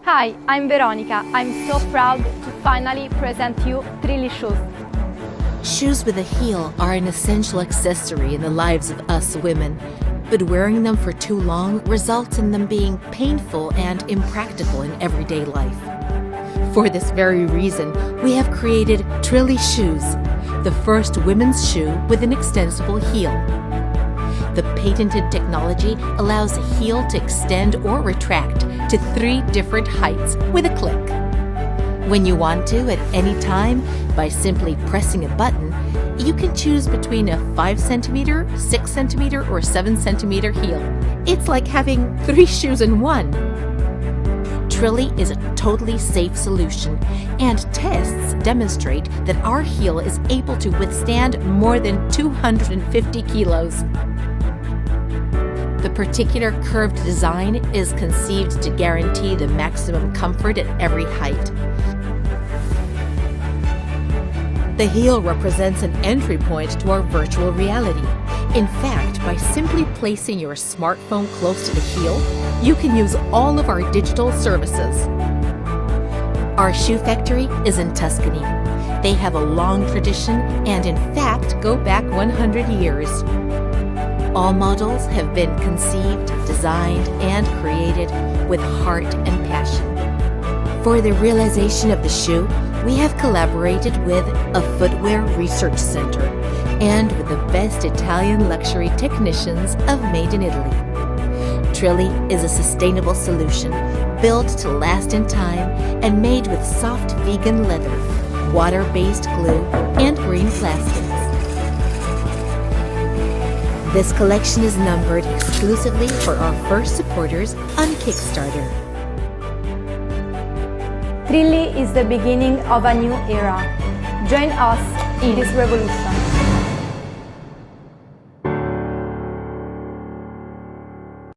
Hi, I'm Veronica. I'm so proud to finally present you Trilly Shoes. Shoes with a heel are an essential accessory in the lives of us women, but wearing them for too long results in them being painful and impractical in everyday life. For this very reason, we have created Trilly Shoes, the first women's shoe with an extensible heel. The patented technology allows a heel to extend or retract to 3 different heights with a click. When you want to at any time, by simply pressing a button, you can choose between a 5 centimeter, 6 centimeter, or 7 centimeter heel. It's like having 3 shoes in one. Trilly is a totally safe solution, and tests demonstrate that our heel is able to withstand more than 250 kilos. The particular curved design is conceived to guarantee the maximum comfort at every height. The heel represents an entry point to our virtual reality. In fact, by simply placing your smartphone close to the heel, you can use all of our digital services. Our shoe factory is in Tuscany. They have a long tradition and, in fact, go back 100 years. All models have been conceived, designed, and created with heart and passion. For the realization of the shoe, we have collaborated with a footwear research center and with the best Italian luxury technicians of Made in Italy. Trilly is a sustainable solution built to last in time and made with soft vegan leather, water-based glue, and green plastics. This collection is numbered exclusively for our first supporters on Kickstarter. Trilly is the beginning of a new era. Join us in this revolution.